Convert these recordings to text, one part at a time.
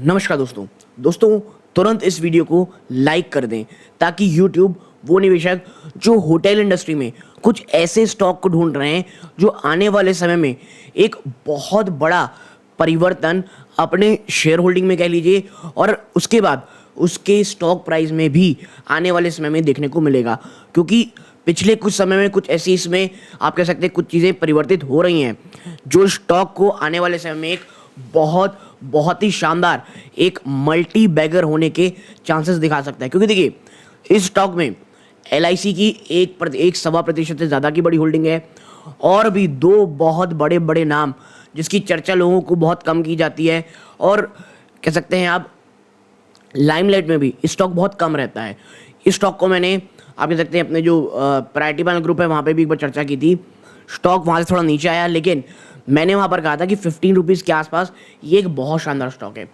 नमस्कार दोस्तों तुरंत इस वीडियो को लाइक कर दें ताकि YouTube वो निवेशक जो होटल इंडस्ट्री में कुछ ऐसे स्टॉक को ढूंढ रहे हैं जो आने वाले समय में एक बहुत बड़ा परिवर्तन अपने शेयर होल्डिंग में कह लीजिए और उसके बाद उसके स्टॉक प्राइस में भी आने वाले समय में देखने को मिलेगा, क्योंकि पिछले कुछ समय में कुछ ऐसी इसमें आप कह सकते हैं कुछ चीज़ें परिवर्तित हो रही हैं जो स्टॉक को आने वाले समय में एक बहुत ही शानदार एक मल्टी बैगर होने के चांसेस दिखा सकता है। क्योंकि देखिए इस स्टॉक में LIC की 1.25% से ज़्यादा की बड़ी होल्डिंग है और भी दो बहुत बड़े बड़े नाम जिसकी चर्चा लोगों को बहुत कम की जाती है और कह सकते हैं आप लाइमलाइट में भी स्टॉक बहुत कम रहता है। इस स्टॉक को मैंने आप कह सकते हैं अपने जो प्रायोरिटी पैनल ग्रुप है वहाँ पे भी एक बार चर्चा की थी। स्टॉक वहाँ से थोड़ा नीचे आया, लेकिन मैंने वहाँ पर कहा था कि 15 रुपीज़ के आसपास ये एक बहुत शानदार स्टॉक है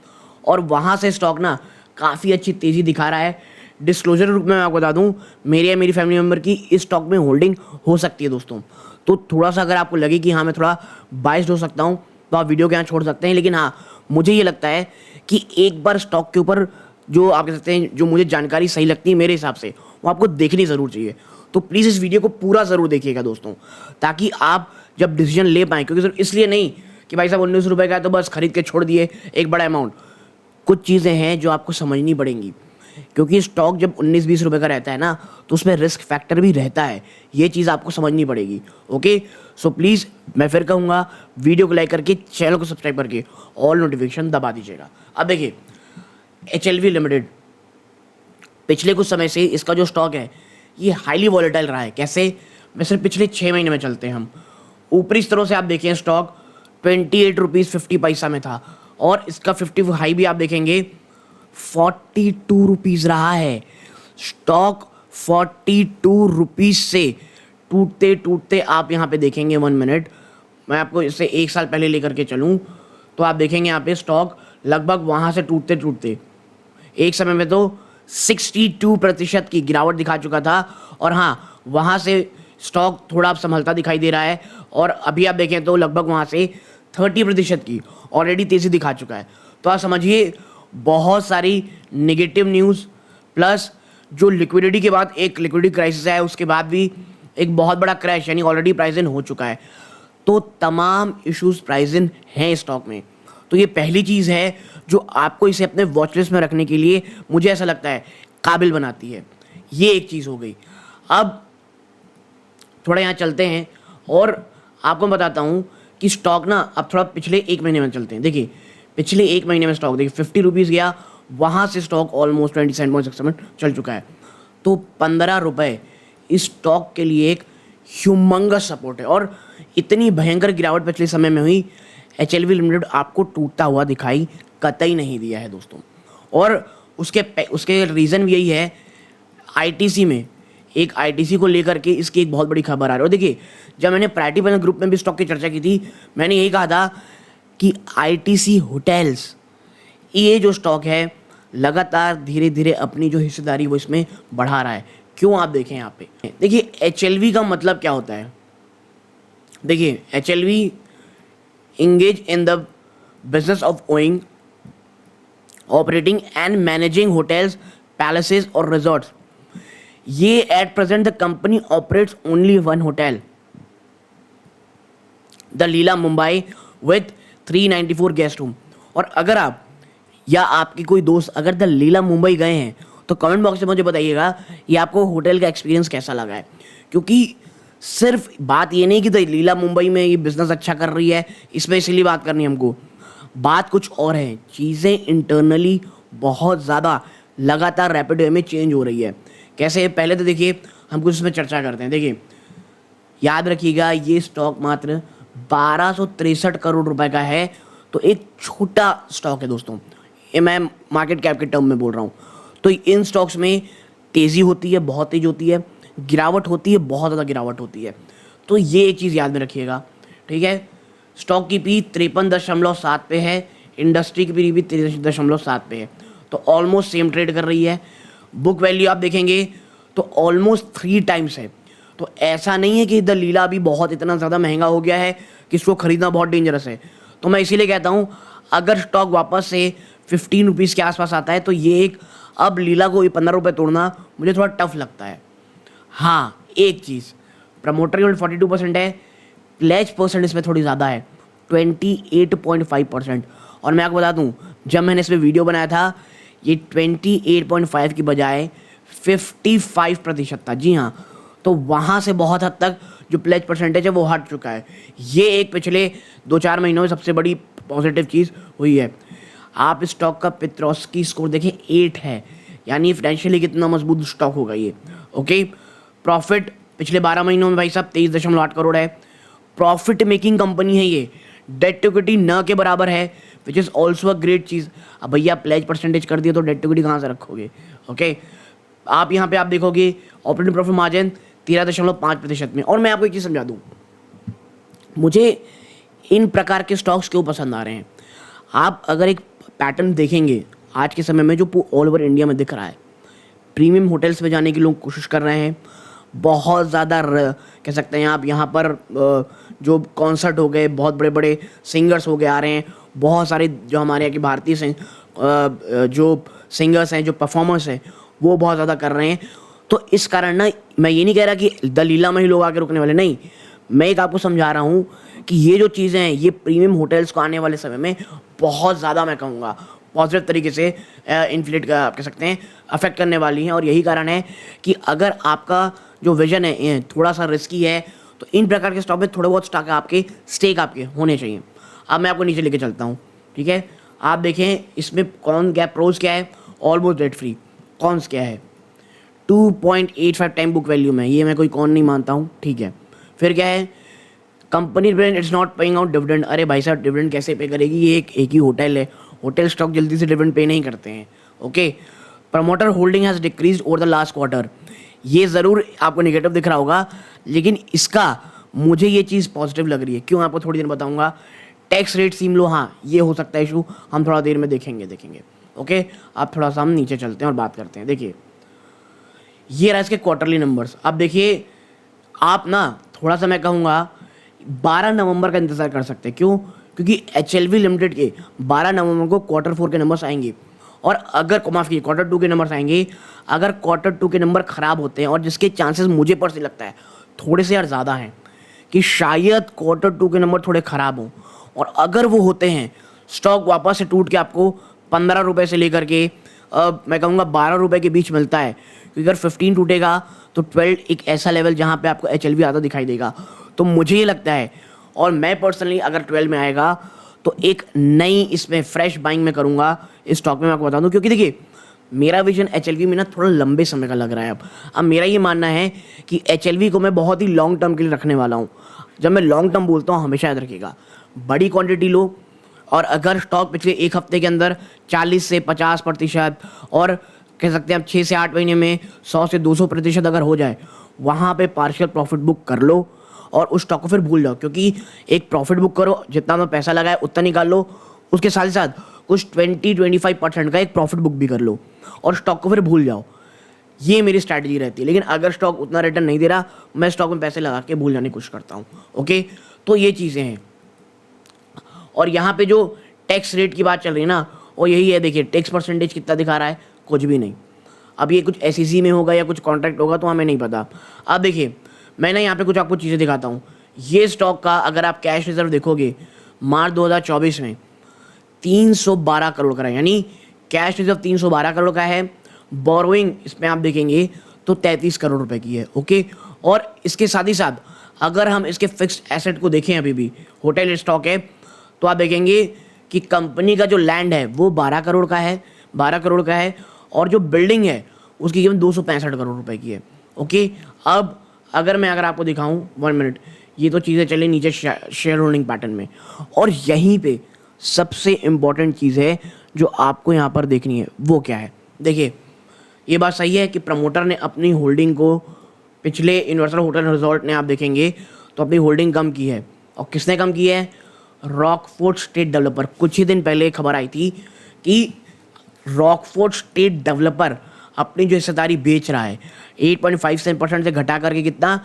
और वहाँ से स्टॉक ना काफ़ी अच्छी तेज़ी दिखा रहा है। डिस्क्लोजर रूप में मैं आपको बता दूँ, मेरे या मेरी फैमिली मेम्बर की इस स्टॉक में होल्डिंग हो सकती है दोस्तों। तो थोड़ा सा अगर आपको लगे कि हाँ मैं थोड़ा बाइस्ड हो सकता हूँ तो आप वीडियो के यहाँ छोड़ सकते हैं, लेकिन हाँ मुझे ये लगता है कि एक बार स्टॉक के ऊपर जो आप कह सकते हैं जो मुझे जानकारी सही लगती है मेरे हिसाब से वो आपको देखनी ज़रूर चाहिए। तो प्लीज़ इस वीडियो को पूरा ज़रूर देखिएगा दोस्तों, ताकि आप जब डिसीजन ले पाएँ, क्योंकि सिर्फ इसलिए नहीं कि भाई साहब 19 रुपये का है तो बस खरीद के छोड़ दिए एक बड़ा अमाउंट। कुछ चीज़ें हैं जो आपको समझनी पड़ेंगी, क्योंकि स्टॉक जब 19-20 रुपये का रहता है ना तो उसमें रिस्क फैक्टर भी रहता है, ये चीज़ आपको समझनी पड़ेगी। ओके, सो प्लीज़ मैं फिर कहूँगा वीडियो को लाइक करके चैनल को सब्सक्राइब करके ऑल नोटिफिकेशन दबा दीजिएगा। अब देखिए HLV लिमिटेड पिछले कुछ समय से इसका जो स्टॉक है ये हाईली वॉलेटाइल रहा है। कैसे? मैं सिर्फ पिछले 6 महीने में चलते हैं हम। ऊपरी स्तरों से आप देखें स्टॉक 28 रुपीज़ 50 पैसा में था और इसका 50 हाई भी आप देखेंगे 42 रुपीज़ रहा है। स्टॉक 42 रुपीज़ से टूटते टूटते आप यहाँ पे देखेंगे 1 मिनट, मैं आपको इससे 1 साल पहले लेकर के चलूँ तो आप देखेंगे यहाँ पे स्टॉक लगभग वहाँ से टूटते टूटते एक समय में तो 62% की गिरावट दिखा चुका था और हाँ वहाँ से स्टॉक थोड़ा अब संभलता दिखाई दे रहा है और अभी आप देखें तो लगभग वहाँ से 30% की ऑलरेडी तेज़ी दिखा चुका है। तो आप समझिए बहुत सारी नेगेटिव न्यूज़ प्लस जो लिक्विडिटी के बाद एक लिक्विडिटी क्राइसिस है उसके बाद भी एक बहुत बड़ा क्रैश यानी ऑलरेडी प्राइस इन हो चुका है। तो तमाम इश्यूज प्राइस इन हैं स्टॉक में। तो ये पहली चीज़ है जो आपको इसे अपने वॉच लिस्ट में रखने के लिए मुझे ऐसा लगता है काबिल बनाती है। ये एक चीज़ हो गई। अब थोड़ा यहाँ चलते हैं और आपको बताता हूँ कि स्टॉक ना अब थोड़ा पिछले 1 महीने में चलते हैं। देखिए पिछले 1 महीने में स्टॉक देखिए 50 रुपीज़ गया, वहाँ से स्टॉक ऑलमोस्ट 27.6 चल चुका है। तो 15 रुपये इस स्टॉक के लिए एक ह्यूमंगस सपोर्ट है और इतनी भयंकर गिरावट पिछले समय में हुई HLV लिमिटेड आपको टूटता हुआ दिखाई कतई नहीं दिया है दोस्तों। और उसके रीज़न भी यही है, ITC में एक ITC को लेकर के इसकी एक बहुत बड़ी खबर आ रही है। और देखिए जब मैंने प्रायोरिटी पैनल ग्रुप में भी स्टॉक की चर्चा की थी मैंने यही कहा था कि ITC होटल्स ये जो स्टॉक है लगातार धीरे धीरे अपनी जो हिस्सेदारी वो इसमें बढ़ा रहा है। क्यों? आप देखें यहाँ पे देखिए HLV का मतलब क्या होता है। देखिए HLV engage in the business of owning, operating and managing hotels, palaces or resorts. ये at present the company operates only one hotel, the Leela Mumbai with 394 guest room। और अगर आप या आपकी कोई दोस्त अगर द लीला मुंबई गए हैं तो कमेंट बॉक्स में मुझे बताइएगा ये आपको होटल का एक्सपीरियंस कैसा लगा है। क्योंकि सिर्फ बात ये नहीं कि द लीला मुंबई में ये बिज़नेस अच्छा कर रही है इसमें इसीलिए बात करनी है हमको, बात कुछ और है। चीज़ें इंटरनली बहुत ज़्यादा लगातार रैपिड वे में चेंज हो रही है। कैसे? पहले तो देखिए हम कुछ इसमें चर्चा करते हैं। देखिए याद रखिएगा ये स्टॉक मात्र 1263 करोड़ रुपए का है, तो एक छोटा स्टॉक है दोस्तों, ये मैं मार्केट कैप के टर्म में बोल रहा हूँ। तो इन स्टॉक्स में तेज़ी होती है, बहुत तेज़ होती है, गिरावट होती है, बहुत ज़्यादा गिरावट होती है। तो ये एक चीज़ याद में रखिएगा, ठीक है। स्टॉक की पी 53.7 पे है, इंडस्ट्री की पी भी 23.7 पे है, तो ऑलमोस्ट सेम ट्रेड कर रही है। बुक वैल्यू आप देखेंगे तो ऑलमोस्ट 3 टाइम्स है। तो ऐसा नहीं है कि द लीला अभी बहुत इतना ज़्यादा महंगा हो गया है कि इसको खरीदना बहुत डेंजरस है। तो मैं इसीलिए कहता हूँ अगर स्टॉक वापस से ₹15 के आसपास आता है, तो ये एक अब लीला को ये ₹15 तोड़ना मुझे थोड़ा टफ लगता है। हाँ, एक चीज़, प्रमोटर होल्ड 42% है, प्लेज परसेंट इसमें थोड़ी ज़्यादा है, 28.5%। और मैं आपको बता दूं, जब मैंने इस पे वीडियो बनाया था, ये 28.5 की बजाय 55% था। जी हाँ, तो वहाँ से बहुत हद तक जो प्लेज परसेंटेज है वो हट चुका है। ये एक पिछले 2-4 महीनों में सबसे बड़ी पॉजिटिव चीज़ हुई है। आप इस स्टॉक का पेट्रोस्की स्कोर देखें, 8 है, यानी फाइनेंशियली कितना मजबूत स्टॉक होगा ये। ओके, प्रॉफिट पिछले 12 महीनों में भाई साहब 23.8 करोड़ है। प्रॉफिट मेकिंग कंपनी है ये, डेट टू इक्विटी न के बराबर है, which is also a great चीज़। अब भैया प्लेज परसेंटेज कर दिया तो डेट टू इक्विटी कहाँ से रखोगे? ओके, आप यहाँ पे आप देखोगे ऑपरेटिंग प्रॉफिट मार्जिन 13.5% में। और मैं आपको एक चीज़ समझा दूँ, मुझे इन प्रकार के स्टॉक्स क्यों पसंद आ रहे हैं। आप अगर एक पैटर्न देखेंगे आज के समय में जो ऑल ओवर इंडिया में दिख रहा है, प्रीमियम होटल्स में जाने की लोग कोशिश कर रहे हैं। बहुत ज़्यादा कह सकते हैं आप यहाँ पर जो कॉन्सर्ट हो गए, बहुत बड़े बड़े सिंगर्स हो गए आ रहे हैं। बहुत सारे जो हमारे यहाँ के भारतीय जो सिंगर्स हैं, जो परफॉर्मर्स हैं, वो बहुत ज़्यादा कर रहे हैं। तो इस कारण ना, मैं ये नहीं कह रहा कि दलीला में ही लोग आके रुकने वाले, नहीं, मैं एक आपको समझा रहा हूँ कि ये जो चीज़ें हैं ये प्रीमियम होटल्स को आने वाले समय में बहुत ज़्यादा, मैं कहूँगा पॉजिटिव तरीके से इन्फ्लेट का कह सकते हैं अफेक्ट करने वाली हैं। और यही कारण है कि अगर आपका जो विजन है थोड़ा सा रिस्की है, तो इन प्रकार के स्टॉक में थोड़े बहुत स्टेक आपके होने चाहिए। अब मैं आपको नीचे लेके चलता हूँ, ठीक है। आप देखें इसमें कौन क्या प्रोज क्या है, ऑलमोस्ट डेट फ्री। कॉन्स क्या है, 2.85 टाइम बुक वैल्यू में, ये मैं कोई कौन नहीं मानता हूँ, ठीक है। फिर क्या है, company brand it's not paying out dividend. अरे भाई साहब, डिविडेंड कैसे पे करेगी, ये एक ही होटल है, होटल स्टॉक जल्दी से डिविडेंड पे नहीं करते हैं। Okay, promoter holding has decrease over the last quarter. ये ज़रूर आपको नेगेटिव दिख रहा होगा, लेकिन इसका मुझे ये चीज़ पॉजिटिव लग रही है। क्यों, आपको थोड़ी देर बताऊंगा। टैक्स रेट सीम लो, हाँ ये हो सकता है इशू, हम थोड़ा देर में देखेंगे। ओके, आप थोड़ा सा हम नीचे चलते हैं और बात करते हैं। देखिए, ये रहा इसके क्वार्टरली नंबर्स। अब देखिए, आप ना थोड़ा सा मैं कहूँगा 12 नवंबर का इंतज़ार कर सकते हैं। क्यों, क्योंकि HLV लिमिटेड के 12 नवंबर को Q4 के नंबर्स आएंगे। और अगर माफ़ कीजिए Q2 के नंबर्स आएंगे, अगर Q2 के नंबर ख़राब होते हैं, और जिसके चांसेस मुझे पर्सनली लगता है थोड़े से यार ज़्यादा हैं कि शायद Q2 के नंबर थोड़े ख़राब हों, और अगर वो होते हैं, स्टॉक वापस से टूट के आपको ₹15 से लेकर के मैं कहूँगा ₹12 के बीच मिलता है। क्योंकि अगर 15 टूटेगा तो 12 एक ऐसा लेवल जहाँ पे आपको HLV आता दिखाई देगा। तो मुझे ये लगता है, और मैं पर्सनली अगर 12 में आएगा तो एक नई इसमें फ्रेश बाइंग में करूँगा इस स्टॉक में। मैं आपको बता दूँ, क्योंकि देखिए मेरा विजन HLV में ना थोड़ा लंबे समय का लग रहा है। अब मेरा ये मानना है कि HLV को मैं बहुत ही लॉन्ग टर्म के लिए रखने वाला हूँ। जब मैं लॉन्ग टर्म बोलता हूँ, हमेशा याद रखिएगा, बड़ी क्वांटिटी लो, और अगर स्टॉक पिछले एक हफ्ते के अंदर 40 से 50%, और कह सकते हैं आप 6 से 8 महीने में 100 से 200% अगर हो जाए, वहाँ पे पार्शियल प्रॉफिट बुक कर लो और उस स्टॉक को फिर भूल जाओ। क्योंकि एक प्रॉफिट बुक करो, जितना मैं पैसा लगाया उतना निकाल लो, उसके साथ ही साथ कुछ 20-25% का एक प्रॉफिट बुक भी कर लो और स्टॉक को फिर भूल जाओ। ये मेरी स्ट्रैटेजी रहती है। लेकिन अगर स्टॉक उतना रिटर्न नहीं दे रहा, मैं स्टॉक में पैसे लगा के भूल जाने की कोशिश करता हूँ। ओके, तो ये चीज़ें हैं। और यहाँ पे जो टैक्स रेट की बात चल रही है ना, वो यही है। देखिए टैक्स परसेंटेज कितना दिखा रहा है, कुछ भी नहीं। अब ये कुछ SEC में होगा या कुछ कॉन्ट्रैक्ट होगा तो हमें नहीं पता। अब देखिए, मैं ना यहाँ पे कुछ आपको चीज़ें दिखाता हूँ। ये स्टॉक का अगर आप कैश रिजर्व देखोगे, मार्च 2024 में 312 करोड़ का है, यानी कैश रिजर्व 312 करोड़ का है। बोरोइंग इसमें आप देखेंगे तो 33 करोड़ रुपए की है। ओके, और इसके साथ ही साथ अगर हम इसके फिक्स्ड एसेट को देखें, अभी भी होटल स्टॉक है, तो आप देखेंगे कि कंपनी का जो लैंड है वो 12 करोड़ का है, और जो बिल्डिंग है उसकी कीमत 265 करोड़ रुपए की है। ओके, अब अगर आपको दिखाऊं, 1 मिनट, ये तो चीज़ें चले नीचे शेयर होल्डिंग पैटर्न में, और यहीं पे सबसे इम्पॉर्टेंट चीज़ है जो आपको यहाँ पर देखनी है, वो क्या है। देखिए, ये बात सही है कि प्रमोटर ने अपनी होल्डिंग को, पिछले यूनिवर्सल होटल रिजॉर्ट ने आप देखेंगे तो अपनी होल्डिंग कम की है। और किसने कम की है? Rockfort state developer. कुछ ही दिन पहले खबर आई थी कि रॉकफोर्ट स्टेट डेवलपर अपनी जो हिस्सेदारी बेच रहा है 8.57% से घटा करके कितना,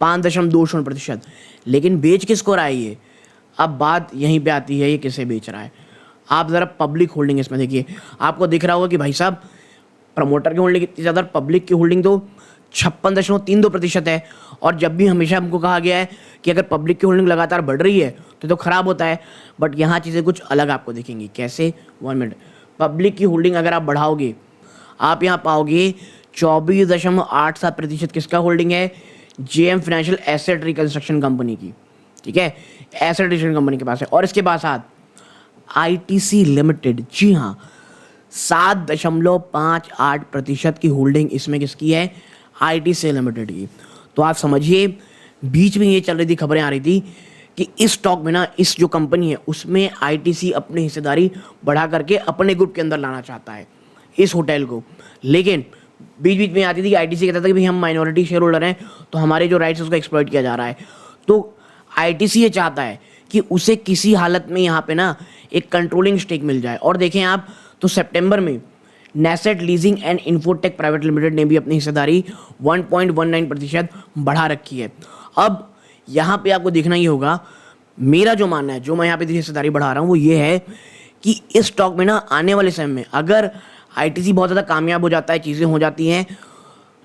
5.20%। लेकिन बेच किसको रहा है ये? अब बात यहीं पे आती है, ये किसे बेच रहा है। आप ज़रा पब्लिक होल्डिंग इसमें देखिए, आपको दिख रहा होगा कि भाई साहब प्रमोटर की होल्डिंग कितनी ज़्यादा, पब्लिक की होल्डिंग तो 56.32% है। और जब भी हमेशा हमको कहा गया है कि अगर पब्लिक की होल्डिंग लगातार बढ़ रही है तो ख़राब होता है, बट यहाँ चीज़ें कुछ अलग आपको दिखेंगी। कैसे? 1 मिनट। पब्लिक की होल्डिंग अगर आप बढ़ाओगे, आप यहाँ पाओगे 24.87% किसका होल्डिंग है? JM financial asset reconstruction company की, ठीक है, एसेट रिकंस्ट्रक्शन कंपनी के पास है। और इसके बाद साथ आईटीसी लिमिटेड, जी हाँ, 7.58% की होल्डिंग इसमें किसकी है? आईटीसी लिमिटेड की। तो आप समझिए, बीच में ये चल रही थी, खबरें आ रही थी कि इस स्टॉक में ना, इस जो कंपनी है उसमें आईटीसी अपनी हिस्सेदारी बढ़ा करके अपने ग्रुप के अंदर लाना चाहता है इस होटल को। लेकिन बीच बीच में आती थी कि आईटीसी कहता था कि भाई हम माइनॉरिटी शेयर होल्डर हैं, तो हमारे जो राइट्स उसको एक्सप्लॉइट किया जा रहा है। तो आईटीसी ये चाहता है कि उसे किसी हालत में यहाँ पे ना एक कंट्रोलिंग स्टेक मिल जाए। और देखें आप, तो सितंबर में नेसेट leasing and infotech private limited ने भी अपनी हिस्सेदारी 1.19% बढ़ा रखी है। अब यहाँ पे आपको देखना ही होगा, मेरा जो मानना है, जो मैं यहाँ पे हिस्सेदारी बढ़ा रहा हूँ, वो ये है कि इस स्टॉक में ना आने वाले समय में अगर आईटीसी बहुत ज़्यादा कामयाब हो जाता है, चीज़ें हो जाती हैं,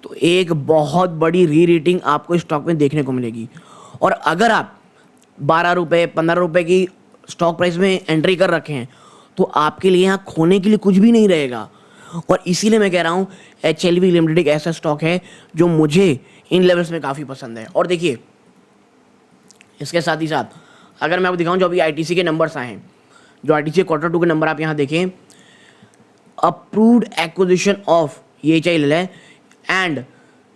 तो एक बहुत बड़ी री रेटिंग आपको इस स्टॉक में देखने को मिलेगी। और अगर आप 12 रुपये 15 रुपये की स्टॉक प्राइस में एंट्री कर रखे हैं, तो आपके लिए यहाँ खोने के लिए कुछ भी नहीं रहेगा। और इसीलिए मैं कह रहा हूँ एचएलवी लिमिटेड एक ऐसा स्टॉक है जो मुझे इन लेवल्स में काफ़ी पसंद है। और देखिए, इसके साथ ही साथ अगर मैं आपको दिखाऊं, जो अभी आईटीसी के नंबर्स आए हैं, जो आईटीसी Q2 के नंबर आप यहाँ देखें, अप्रूव्ड एक्विजिशन ऑफ, ये चाहिए है, and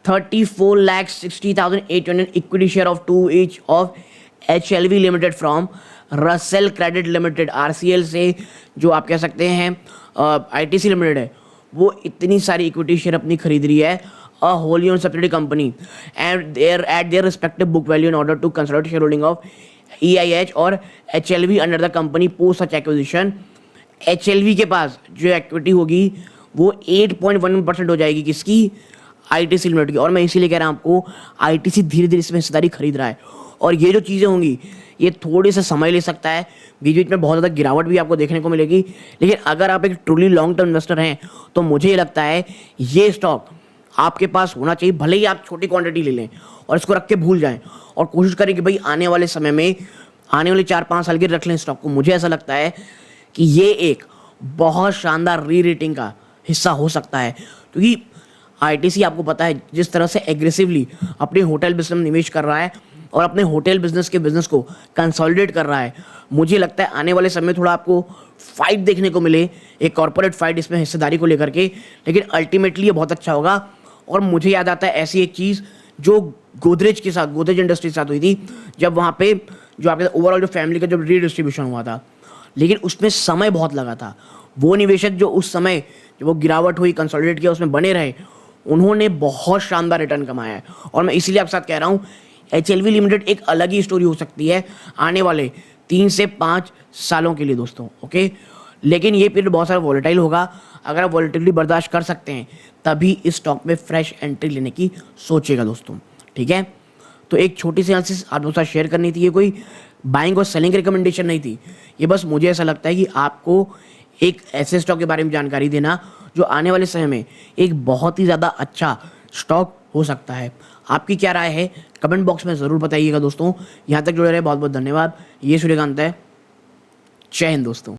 34,60,800 equity share of 2 each of HLV limited from Russell credit limited, RCL से जो आप कह सकते हैं आईटीसी लिमिटेड है, वो इतनी सारी इक्विटी शेयर अपनी खरीद रही है a wholly owned subsidiary company and they're at their respective book value in order to consolidate shareholding of EIH और HLV under the company post such acquisition। HLV के पास जो इक्विटी होगी वो 8.1% हो जाएगी, किसकी? आईटीसी लिमिटेड की। और मैं इसीलिए कह रहा हूँ आपको, आईटीसी धीरे धीरे इसमें हिस्सेदारी खरीद रहा है। और ये जो चीज़ें होंगी, ये थोड़ी सा समय ले सकता है, बीच बीच में बहुत ज़्यादा गिरावट भी आपको देखने को मिलेगी। लेकिन अगर आप एक ट्रूली लॉन्ग टर्म इन्वेस्टर हैं, तो मुझे ये लगता है ये स्टॉक आपके पास होना चाहिए। भले ही आप छोटी क्वांटिटी ले लें और इसको रख के भूल जाएं, और कोशिश करें कि भाई आने वाले समय में, आने वाले 4-5 साल के रख लें स्टॉक को। मुझे ऐसा लगता है कि ये एक बहुत शानदार री रेटिंग का हिस्सा हो सकता है, क्योंकि आईटीसी आपको पता है जिस तरह से एग्रेसिवली अपने होटल बिजनेस में निवेश कर रहा है और अपने होटल बिजनेस के बिजनेस को कंसोलिडेट कर रहा है। मुझे लगता है आने वाले समय में थोड़ा आपको फाइट देखने को मिले, एक कॉर्पोरेट फाइट इसमें हिस्सेदारी को लेकर के, लेकिन अल्टीमेटली ये बहुत अच्छा होगा। और मुझे याद आता है ऐसी एक चीज़ जो गोदरेज के साथ, गोदरेज इंडस्ट्री के साथ हुई थी, जब वहाँ पे जो आपके ओवरऑल जो फैमिली का जब रीडिस्ट्रीब्यूशन हुआ था, लेकिन उसमें समय बहुत लगा था। वो निवेशक जो उस समय जब वो गिरावट हुई, कंसोलिडेट किया, उसमें बने रहे, उन्होंने बहुत शानदार रिटर्न कमाया है। और मैं इसीलिए आपके साथ कह रहा हूँ, एचएलवी लिमिटेड एक अलग ही स्टोरी हो सकती है आने वाले 3 से 5 सालों के लिए दोस्तों, ओके। लेकिन ये पीरियड बहुत सारा वॉलेटाइल होगा। अगर आप वॉलेटिलिटी बर्दाश्त कर सकते हैं, तभी इस स्टॉक में फ्रेश एंट्री लेने की सोचिएगा दोस्तों, ठीक है। तो एक छोटी सी एनालिसिस आप दोस्तों शेयर करनी थी। ये कोई बाइंग और सेलिंग रिकमेंडेशन नहीं थी, ये बस मुझे ऐसा लगता है कि आपको एक ऐसे स्टॉक के बारे में जानकारी देना जो आने वाले समय में एक बहुत ही ज़्यादा अच्छा स्टॉक हो सकता है। आपकी क्या राय है कमेंट बॉक्स में ज़रूर बताइएगा दोस्तों। यहाँ तक जुड़े रहे बहुत बहुत धन्यवाद। ये सूर्यकांत है, जय हिंद दोस्तों।